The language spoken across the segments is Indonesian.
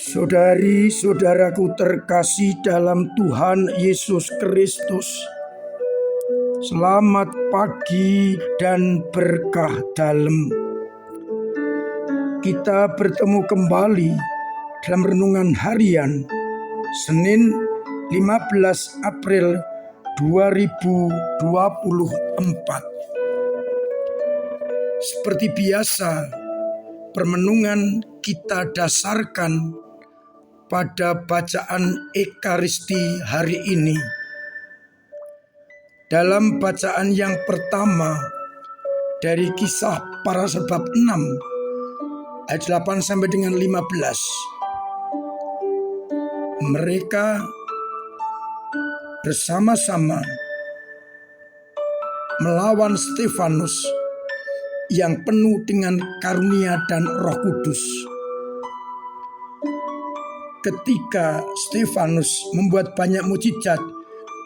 Saudari-saudaraku terkasih dalam Tuhan Yesus Kristus, selamat pagi dan berkah dalam. Kita bertemu kembali dalam renungan harian Senin 15 April 2024. Seperti biasa, permenungan kita dasarkan pada bacaan Ekaristi hari ini. Dalam bacaan yang pertama dari Kisah Para Rasul bab 6 ayat 8 sampai dengan 15. Mereka bersama-sama melawan Stefanus yang penuh dengan karunia dan Roh Kudus. Ketika Stefanus membuat banyak mukjizat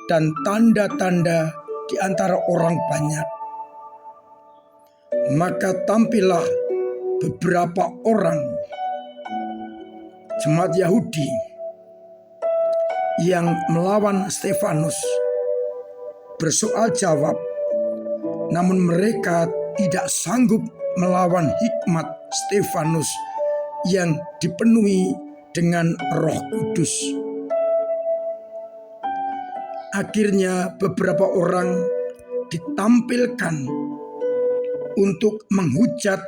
dan tanda-tanda di antara orang banyak, maka tampillah beberapa orang jemaat Yahudi yang melawan Stefanus bersoal jawab, namun mereka tidak sanggup melawan hikmat Stefanus yang dipenuhi dengan Roh Kudus. Akhirnya beberapa orang ditampilkan untuk menghujat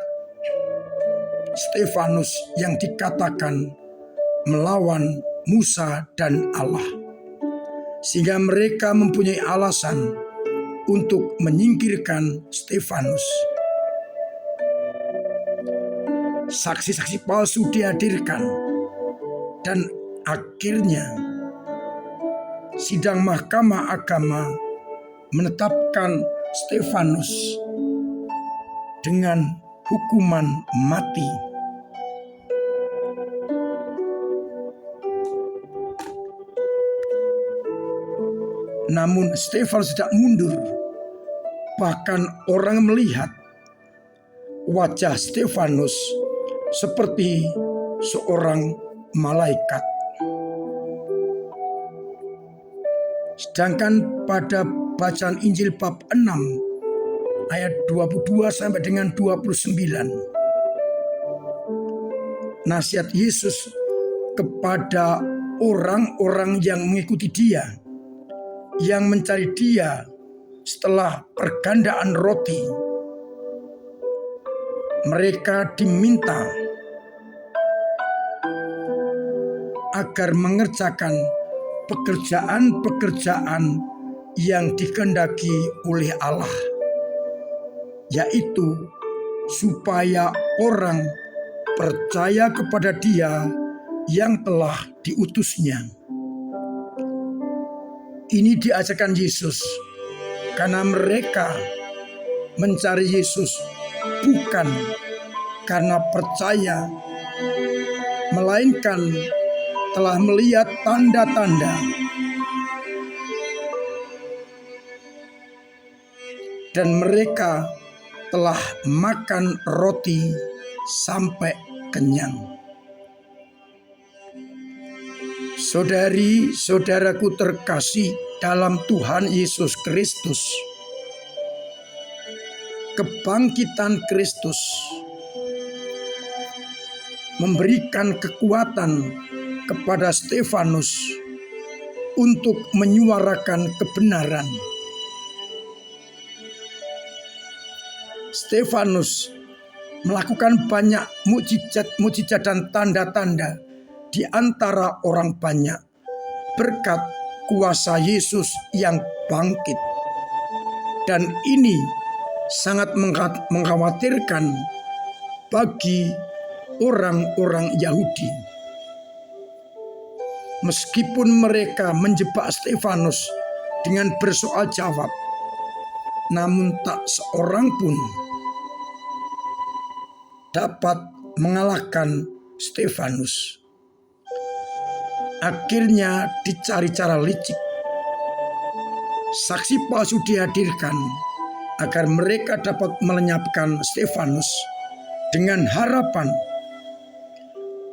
Stefanus yang dikatakan melawan Musa dan Allah, sehingga mereka mempunyai alasan untuk menyingkirkan Stefanus. Saksi-saksi palsu dihadirkan dan akhirnya sidang Mahkamah Agama menetapkan Stefanus dengan hukuman mati. Namun Stefanus tidak mundur. Bahkan orang melihat wajah Stefanus seperti seorang malaikat. Sedangkan pada bacaan Injil bab 6 ayat 22 sampai dengan 29, nasihat Yesus kepada orang-orang yang mengikuti Dia, yang mencari Dia setelah pergandaan roti. Mereka diminta agar mengerjakan pekerjaan-pekerjaan yang dikehendaki oleh Allah, yaitu supaya orang percaya kepada Dia yang telah diutusnya. Ini diajarkan Yesus karena mereka mencari Yesus bukan karena percaya, melainkan telah melihat tanda-tanda dan mereka telah makan roti sampai kenyang. Saudari-saudaraku terkasih dalam Tuhan Yesus Kristus, kebangkitan Kristus memberikan kekuatan kepada Stefanus untuk menyuarakan kebenaran. Stefanus melakukan banyak mukjizat dan tanda-tanda di antara orang banyak berkat kuasa Yesus yang bangkit. Dan ini sangat mengkhawatirkan bagi orang-orang Yahudi. Meskipun mereka menjebak Stefanus dengan bersoal jawab, namun tak seorang pun dapat mengalahkan Stefanus. Akhirnya dicari cara licik. Saksi palsu dihadirkan agar mereka dapat melenyapkan Stefanus dengan harapan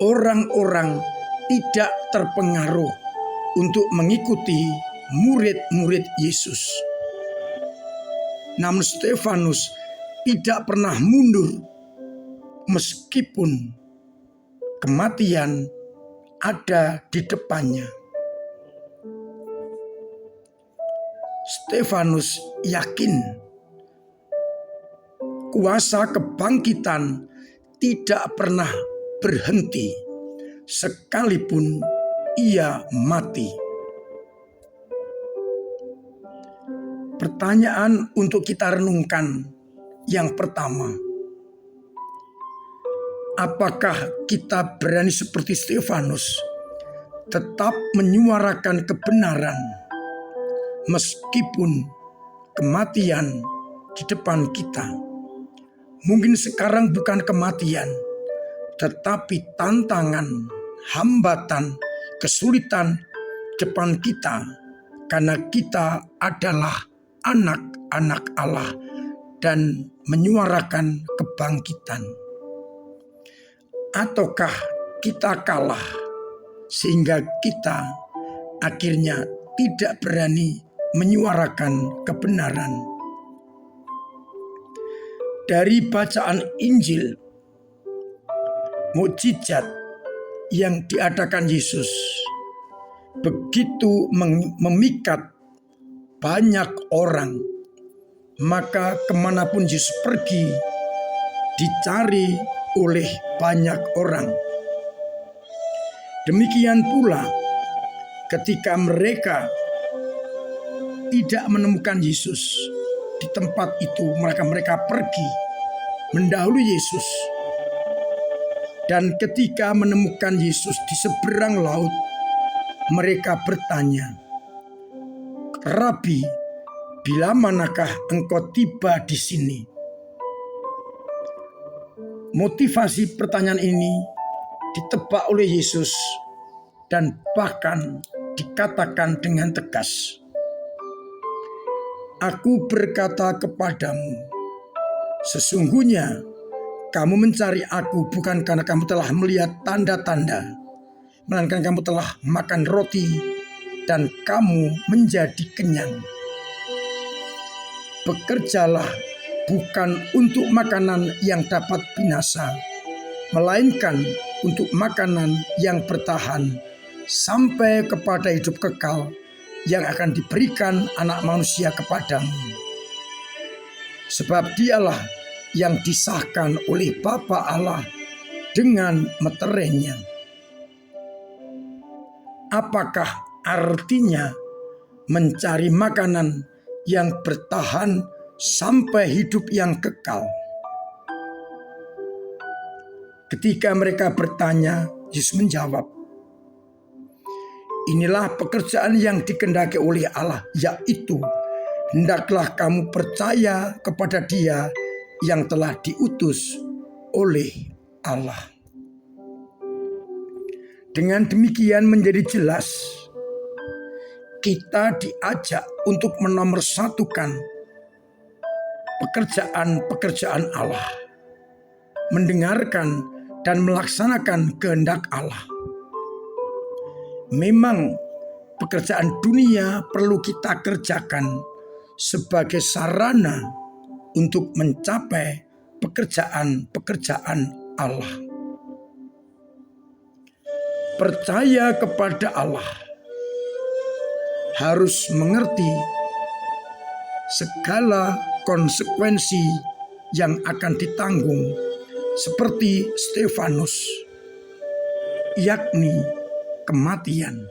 orang-orang tidak terpengaruh untuk mengikuti murid-murid Yesus. Namun Stefanus tidak pernah mundur meskipun kematian ada di depannya. Stefanus yakin kuasa kebangkitan tidak pernah berhenti sekalipun ia mati. Pertanyaan untuk kita renungkan yang pertama, apakah kita berani seperti Stefanus tetap menyuarakan kebenaran meskipun kematian di depan kita? Mungkin sekarang bukan kematian, tetapi tantangan, hambatan, kesulitan depan kita karena kita adalah anak-anak Allah dan menyuarakan kebangkitan. Ataukah kita kalah sehingga kita akhirnya tidak berani menyuarakan kebenaran? Dari bacaan Injil, mukjizat yang diadakan Yesus begitu memikat banyak orang, maka kemanapun Yesus pergi dicari oleh banyak orang. Demikian pula ketika mereka tidak menemukan Yesus di tempat itu, mereka pergi mendahului Yesus. Dan ketika menemukan Yesus di seberang laut, mereka bertanya, "Rabi, bila manakah engkau tiba di sini?" Motivasi pertanyaan ini ditebak oleh Yesus dan bahkan dikatakan dengan tegas, "Aku berkata kepadamu, sesungguhnya kamu mencari aku bukan karena kamu telah melihat tanda-tanda, melainkan kamu telah makan roti dan kamu menjadi kenyang. Bekerjalah bukan untuk makanan yang dapat binasa, melainkan untuk makanan yang bertahan sampai kepada hidup kekal yang akan diberikan Anak Manusia kepadamu. Sebab dialah yang disahkan oleh Bapa Allah dengan meterainya." Apakah artinya mencari makanan yang bertahan sampai hidup yang kekal? Ketika mereka bertanya, Yesus menjawab, "Inilah pekerjaan yang dikehendaki oleh Allah, yaitu hendaklah kamu percaya kepada Dia yang telah diutus oleh Allah." Dengan demikian menjadi jelas kita diajak untuk menomorsatukan pekerjaan-pekerjaan Allah, mendengarkan dan melaksanakan kehendak Allah. Memang pekerjaan dunia perlu kita kerjakan sebagai sarana untuk mencapai pekerjaan-pekerjaan Allah. Percaya kepada Allah harus mengerti segala konsekuensi yang akan ditanggung seperti Stefanus, yakni kematian.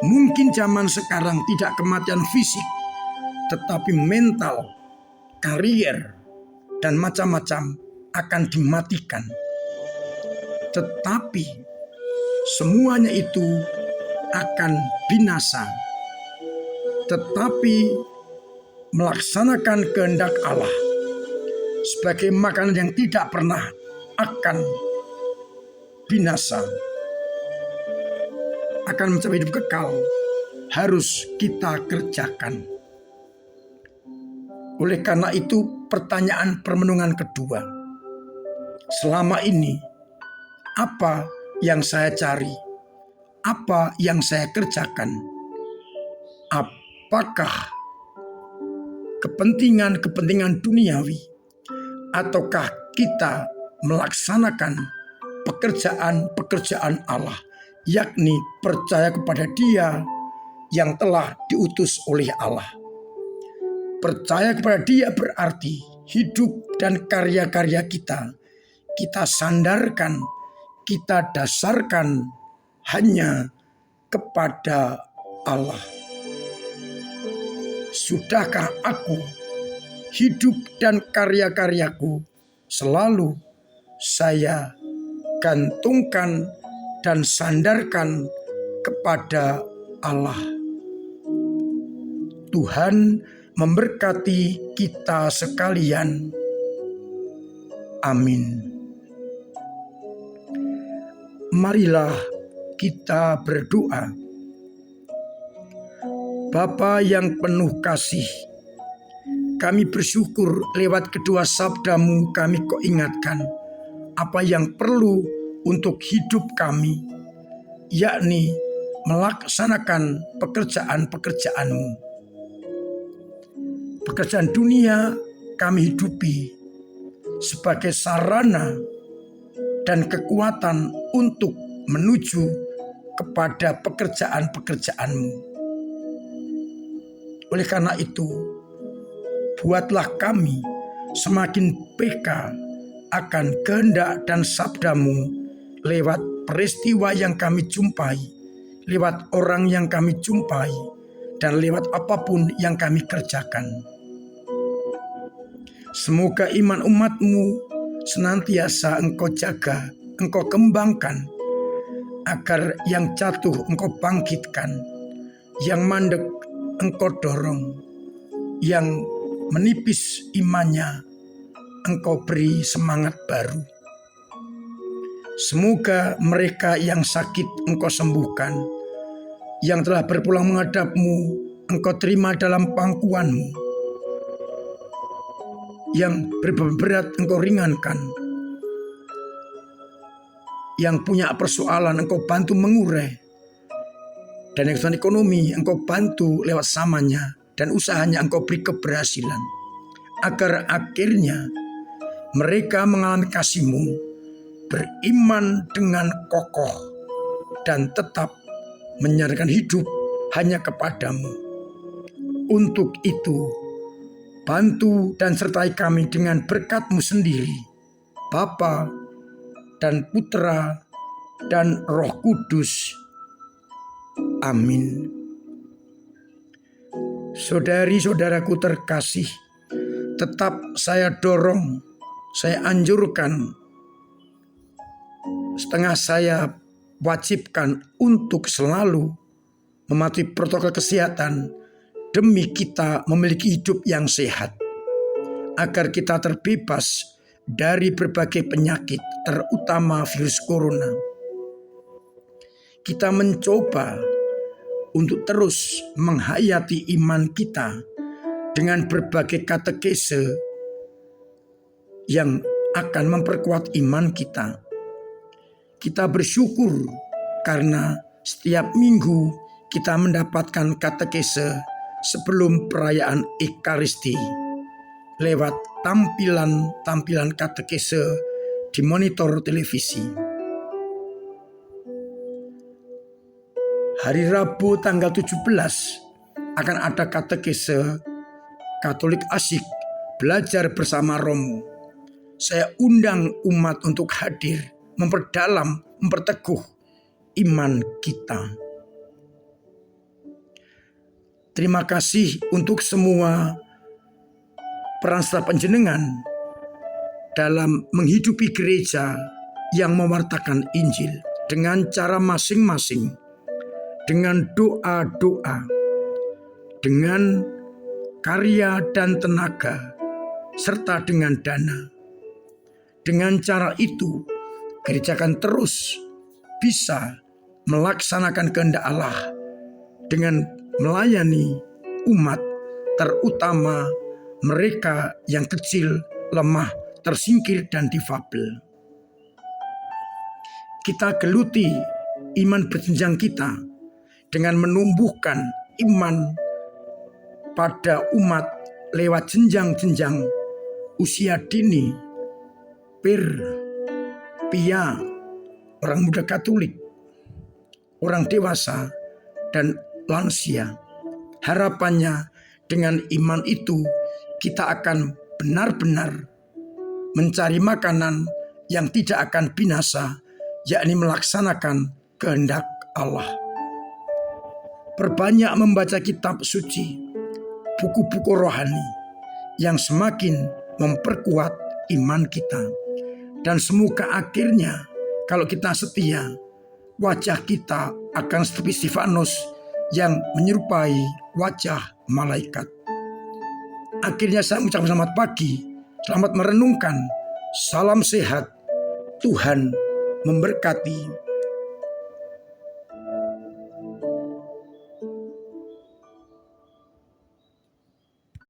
Mungkin zaman sekarang tidak kematian fisik, tetapi mental, karier, dan macam-macam akan dimatikan. Tetapi semuanya itu akan binasa. Tetapi melaksanakan kehendak Allah sebagai makanan yang tidak pernah akan binasa, akan mencapai hidup kekal, harus kita kerjakan. Oleh karena itu, pertanyaan permenungan kedua, selama ini apa yang saya cari? Apa yang saya kerjakan? Apakah kepentingan duniawi, ataukah kita melaksanakan pekerjaan Allah, yakni percaya kepada Dia yang telah diutus oleh Allah. Percaya kepada Dia berarti hidup dan karya-karya kita sandarkan, kita dasarkan hanya kepada Allah. Sudahkah aku hidup dan karya-karyaku selalu saya gantungkan dan sandarkan kepada Allah? Tuhan memberkati kita sekalian. Amin. Marilah kita berdoa. Bapa yang penuh kasih, kami bersyukur lewat kedua sabda-Mu kami kau ingatkan apa yang perlu untuk hidup kami, yakni melaksanakan pekerjaan-pekerjaan-Mu. Pekerjaan dunia kami hidupi sebagai sarana dan kekuatan untuk menuju kepada pekerjaan-pekerjaan-Mu. Oleh karena itu, buatlah kami semakin peka akan kehendak dan sabda-Mu lewat peristiwa yang kami jumpai, lewat orang yang kami jumpai, dan lewat apapun yang kami kerjakan. Semoga iman umat-Mu senantiasa Engkau jaga, Engkau kembangkan, agar yang jatuh Engkau bangkitkan, yang mandek Engkau dorong, yang menipis imannya Engkau beri semangat baru. Semoga mereka yang sakit Engkau sembuhkan, yang telah berpulang menghadap-Mu Engkau terima dalam pangkuan-Mu, yang beban berat Engkau ringankan, yang punya persoalan Engkau bantu mengurai, dan yang kesulitan ekonomi Engkau bantu lewat samanya, dan usahanya Engkau beri keberhasilan, agar akhirnya mereka mengalami kasih-Mu, beriman dengan kokoh, dan tetap menyerahkan hidup hanya kepada-Mu. Untuk itu, bantu dan sertai kami dengan berkat-Mu sendiri, Bapa dan Putra dan Roh Kudus. Amin. Saudari-saudaraku terkasih, tetap saya dorong, saya anjurkan, setengah saya wajibkan untuk selalu mematuhi protokol kesehatan demi kita memiliki hidup yang sehat, agar kita terbebas dari berbagai penyakit, terutama virus corona. Kita mencoba untuk terus menghayati iman kita dengan berbagai katekese yang akan memperkuat iman kita. Kita bersyukur karena setiap minggu kita mendapatkan katekese sebelum perayaan Ekaristi lewat tampilan katekese di monitor televisi. Hari Rabu tanggal 17 akan ada katekese Katolik Asyik belajar bersama Romo. Saya undang umat untuk hadir, memperdalam, memperteguh iman kita. Terima kasih untuk semua peran serta panjenengan dalam menghidupi gereja yang mewartakan Injil dengan cara masing-masing, dengan doa-doa, dengan karya dan tenaga, serta dengan dana. Dengan cara itu, gereja akan terus bisa melaksanakan kehendak Allah dengan melayani umat, terutama mereka yang kecil, lemah, tersingkir, dan difabel. kita geluti iman berjenjang kita dengan menumbuhkan iman pada umat lewat jenjang-jenjang usia dini, pria, orang muda Katolik, orang dewasa, dan lansia. Harapannya dengan iman itu kita akan benar-benar mencari makanan yang tidak akan binasa, yakni melaksanakan kehendak Allah. Perbanyak membaca kitab suci, buku-buku rohani yang semakin memperkuat iman kita. Dan semoga akhirnya kalau kita setia, wajah kita akan seperti Stefanus yang menyerupai wajah malaikat. Akhirnya saya mengucapkan selamat pagi, selamat merenungkan, salam sehat, Tuhan memberkati.